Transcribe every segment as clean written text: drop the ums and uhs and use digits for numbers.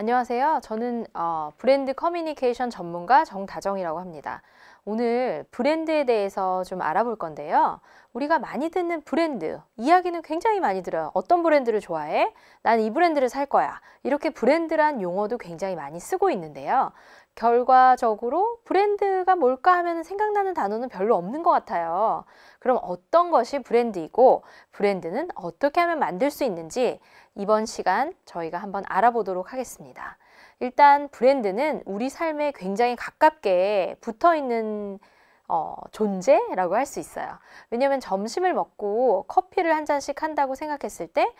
안녕하세요. 저는 브랜드 커뮤니케이션 전문가 정다정이라고 합니다. 오늘 브랜드에 대해서 좀 알아볼 건데요. 우리가 많이 듣는 브랜드, 이야기는 굉장히 많이 들어요. 어떤 브랜드를 좋아해? 난 이 브랜드를 살 거야. 이렇게 브랜드란 용어도 굉장히 많이 쓰고 있는데요. 결과적으로 브랜드가 뭘까 하면 생각나는 단어는 별로 없는 것 같아요. 그럼 어떤 것이 브랜드이고 브랜드는 어떻게 하면 만들 수 있는지 이번 시간 저희가 한번 알아보도록 하겠습니다. 일단 브랜드는 우리 삶에 굉장히 가깝게 붙어 있는 존재라고 할 수 있어요. 왜냐면 점심을 먹고 커피를 한 잔씩 한다고 생각했을 때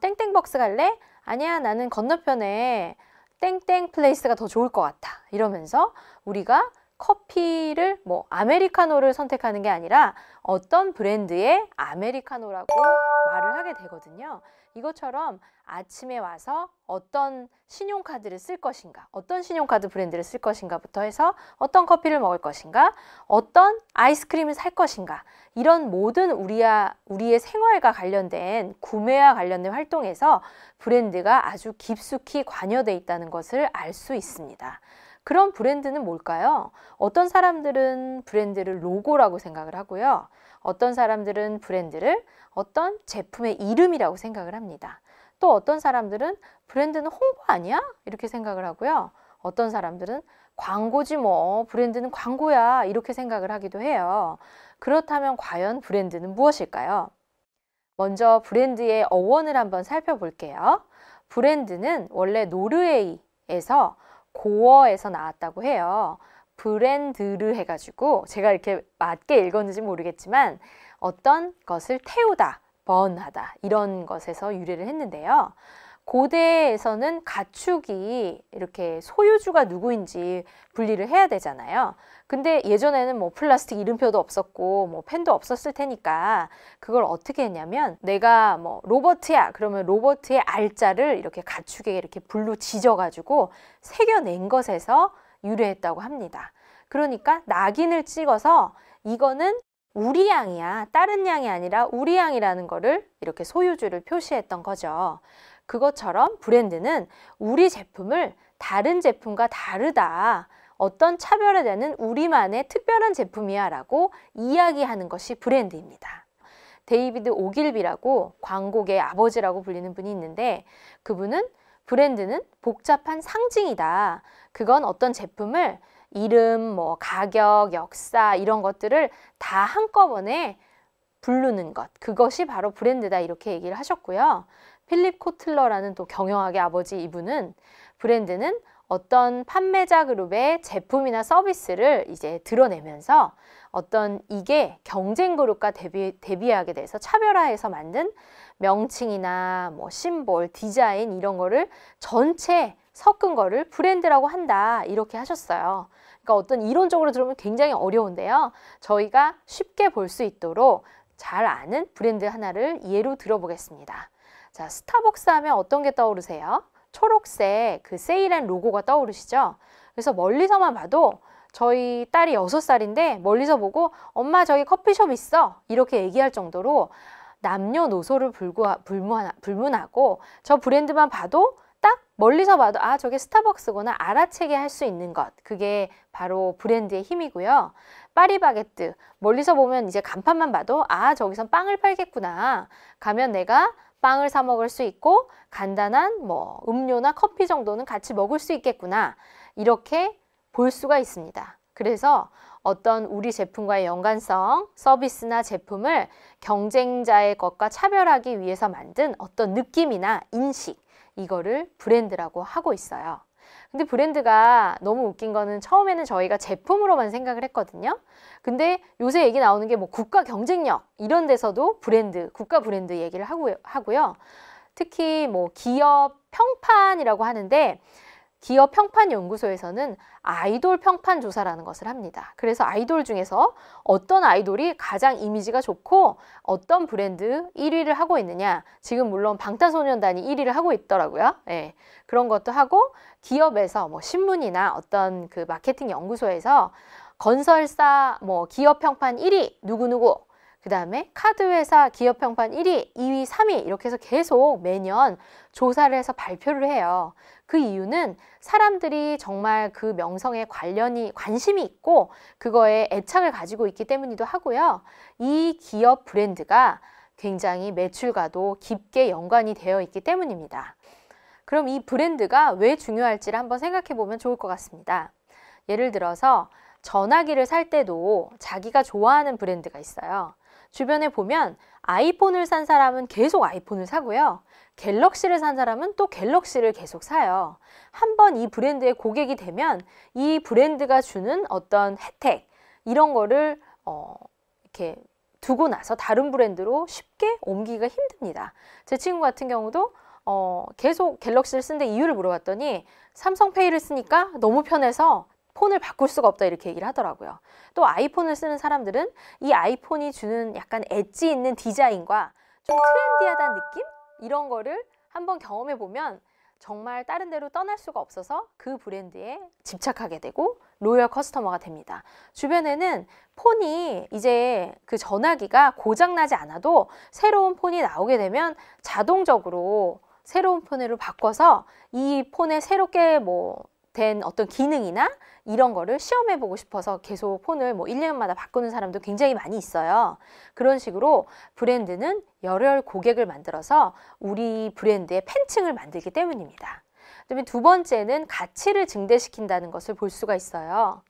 땡땡벅스 갈래? 아니야, 나는 건너편에 땡땡 플레이스가 더 좋을 것 같아. 이러면서 우리가 커피를 아메리카노를 선택하는 게 아니라 어떤 브랜드의 아메리카노라고 말을 하게 되거든요. 이것처럼 아침에 와서 어떤 신용카드를 쓸 것인가, 어떤 신용카드 브랜드를 쓸 것인가부터 해서 어떤 커피를 먹을 것인가, 어떤 아이스크림을 살 것인가, 이런 모든 우리의 생활과 관련된 구매와 관련된 활동에서 브랜드가 아주 깊숙이 관여되어 있다는 것을 알 수 있습니다. 그런 브랜드는 뭘까요? 어떤 사람들은 브랜드를 로고라고 생각을 하고요. 어떤 사람들은 브랜드를 어떤 제품의 이름이라고 생각을 합니다. 또 어떤 사람들은 브랜드는 홍보 아니야? 이렇게 생각을 하고요. 어떤 사람들은 광고지 뭐, 브랜드는 광고야, 이렇게 생각을 하기도 해요. 그렇다면 과연 브랜드는 무엇일까요? 먼저 브랜드의 어원을 한번 살펴볼게요. 브랜드는 원래 노르웨이에서 고어에서 나왔다고 해요. 브랜드르 해가지고 제가 이렇게 맞게 읽었는지 모르겠지만 어떤 것을 태우다, 번하다 이런 것에서 유래를 했는데요. 고대에서는 가축이 이렇게 소유주가 누구인지 분리를 해야 되잖아요. 근데 예전에는 플라스틱 이름표도 없었고 펜도 없었을 테니까 그걸 어떻게 했냐면 내가 로버트야 그러면 로버트의 알자를 이렇게 가축에 이렇게 불로 지져가지고 새겨낸 것에서 유래했다고 합니다. 그러니까 낙인을 찍어서 이거는 우리 양이야, 다른 양이 아니라 우리 양이라는 거를 이렇게 소유주를 표시했던 거죠. 그것처럼 브랜드는 우리 제품을 다른 제품과 다르다, 어떤 차별화되는 우리만의 특별한 제품이야 라고 이야기하는 것이 브랜드입니다. 데이비드 오길비라고 광고계의 아버지라고 불리는 분이 있는데 그분은 브랜드는 복잡한 상징이다. 그건 어떤 제품을 이름, 가격, 역사 이런 것들을 다 한꺼번에 부르는 것, 그것이 바로 브랜드다 이렇게 얘기를 하셨고요. 필립 코틀러라는 또 경영학의 아버지 이분은 브랜드는 어떤 판매자 그룹의 제품이나 서비스를 이제 드러내면서 어떤 이게 경쟁 그룹과 대비하게 돼서 차별화해서 만든 명칭이나 심볼, 디자인 이런 거를 전체 섞은 거를 브랜드라고 한다 이렇게 하셨어요. 그러니까 어떤 이론적으로 들으면 굉장히 어려운데요. 저희가 쉽게 볼 수 있도록 잘 아는 브랜드 하나를 예로 들어보겠습니다. 자, 스타벅스 하면 어떤 게 떠오르세요? 초록색 그 세일한 로고가 떠오르시죠? 그래서 멀리서만 봐도 저희 딸이 6살인데 멀리서 보고 엄마 저기 커피숍 있어 이렇게 얘기할 정도로 남녀노소를 불문하고 저 브랜드만 봐도 딱 멀리서 봐도 아 저게 스타벅스구나 알아채게 할 수 있는 것, 그게 바로 브랜드의 힘이고요. 파리바게뜨 멀리서 보면 이제 간판만 봐도 아 저기선 빵을 팔겠구나, 가면 내가 빵을 사 먹을 수 있고 간단한 음료나 커피 정도는 같이 먹을 수 있겠구나 이렇게 볼 수가 있습니다. 그래서 어떤 우리 제품과의 연관성, 서비스나 제품을 경쟁자의 것과 차별하기 위해서 만든 어떤 느낌이나 인식, 이거를 브랜드라고 하고 있어요. 근데 브랜드가 너무 웃긴 거는 처음에는 저희가 제품으로만 생각을 했거든요. 근데 요새 얘기 나오는 게 국가 경쟁력 이런 데서도 브랜드, 국가 브랜드 얘기를 하고요. 특히 기업 평판이라고 하는데 기업 평판 연구소에서는 아이돌 평판 조사라는 것을 합니다. 그래서 아이돌 중에서 어떤 아이돌이 가장 이미지가 좋고 어떤 브랜드 1위를 하고 있느냐, 지금 물론 방탄소년단이 1위를 하고 있더라고요. 네, 그런 것도 하고 기업에서 신문이나 어떤 그 마케팅 연구소에서 건설사 기업 평판 1위 누구누구, 그 다음에 카드회사 기업평판 1위, 2위, 3위 이렇게 해서 계속 매년 조사를 해서 발표를 해요. 그 이유는 사람들이 정말 그 명성에 관심이 있고 그거에 애착을 가지고 있기 때문이기도 하고요. 이 기업 브랜드가 굉장히 매출과도 깊게 연관이 되어 있기 때문입니다. 그럼 이 브랜드가 왜 중요할지를 한번 생각해 보면 좋을 것 같습니다. 예를 들어서 전화기를 살 때도 자기가 좋아하는 브랜드가 있어요. 주변에 보면 아이폰을 산 사람은 계속 아이폰을 사고요. 갤럭시를 산 사람은 또 갤럭시를 계속 사요. 한번 이 브랜드의 고객이 되면 이 브랜드가 주는 어떤 혜택 이런 거를 이렇게 두고 나서 다른 브랜드로 쉽게 옮기기가 힘듭니다. 제 친구 같은 경우도 계속 갤럭시를 쓰는데 이유를 물어봤더니 삼성페이를 쓰니까 너무 편해서 폰을 바꿀 수가 없다 이렇게 얘기를 하더라고요. 또 아이폰을 쓰는 사람들은 이 아이폰이 주는 약간 엣지 있는 디자인과 좀 트렌디하다는 느낌? 이런 거를 한번 경험해 보면 정말 다른 데로 떠날 수가 없어서 그 브랜드에 집착하게 되고 로열 커스터머가 됩니다. 주변에는 폰이 이제 그 전화기가 고장나지 않아도 새로운 폰이 나오게 되면 자동적으로 새로운 폰으로 바꿔서 이 폰에 새롭게 된 어떤 기능이나 이런 거를 시험해 보고 싶어서 계속 폰을 1, 2년마다 바꾸는 사람도 굉장히 많이 있어요. 그런 식으로 브랜드는 열혈 고객을 만들어서 우리 브랜드의 팬층을 만들기 때문입니다. 그다음에 두 번째는 가치를 증대시킨다는 것을 볼 수가 있어요.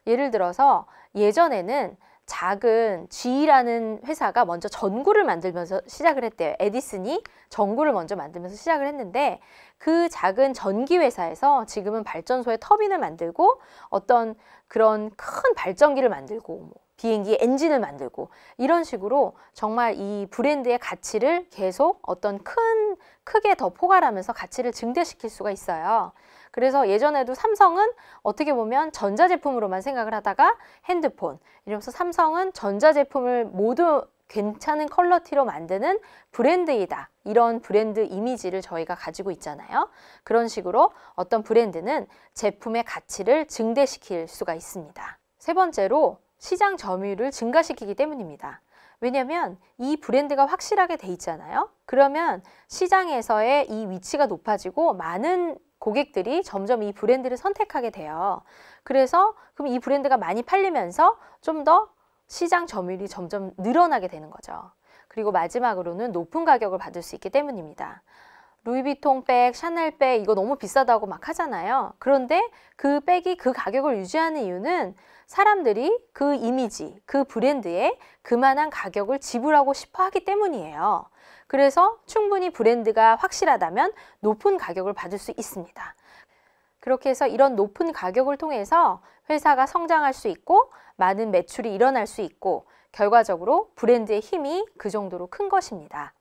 예를 들어서 예전에는 작은 G라는 회사가 먼저 전구를 만들면서 시작을 했대요. 에디슨이 전구를 먼저 만들면서 시작을 했는데 그 작은 전기 회사에서 지금은 발전소에 터빈을 만들고 어떤 그런 큰 발전기를 만들고 비행기 엔진을 만들고 이런 식으로 정말 이 브랜드의 가치를 계속 어떤 크게 더 포괄하면서 가치를 증대시킬 수가 있어요. 그래서 예전에도 삼성은 어떻게 보면 전자제품으로만 생각을 하다가 핸드폰 이러면서 삼성은 전자제품을 모두 괜찮은 퀄리티로 만드는 브랜드이다. 이런 브랜드 이미지를 저희가 가지고 있잖아요. 그런 식으로 어떤 브랜드는 제품의 가치를 증대시킬 수가 있습니다. 세 번째로 시장 점유율을 증가시키기 때문입니다. 왜냐하면 이 브랜드가 확실하게 돼 있잖아요. 그러면 시장에서의 이 위치가 높아지고 많은 고객들이 점점 이 브랜드를 선택하게 돼요. 그래서 그럼 이 브랜드가 많이 팔리면서 좀 더 시장 점유율이 점점 늘어나게 되는 거죠. 그리고 마지막으로는 높은 가격을 받을 수 있기 때문입니다. 루이비통 백, 샤넬 백 이거 너무 비싸다고 막 하잖아요. 그런데 그 백이 그 가격을 유지하는 이유는 사람들이 그 이미지, 그 브랜드에 그만한 가격을 지불하고 싶어 하기 때문이에요. 그래서 충분히 브랜드가 확실하다면 높은 가격을 받을 수 있습니다. 그렇게 해서 이런 높은 가격을 통해서 회사가 성장할 수 있고 많은 매출이 일어날 수 있고 결과적으로 브랜드의 힘이 그 정도로 큰 것입니다.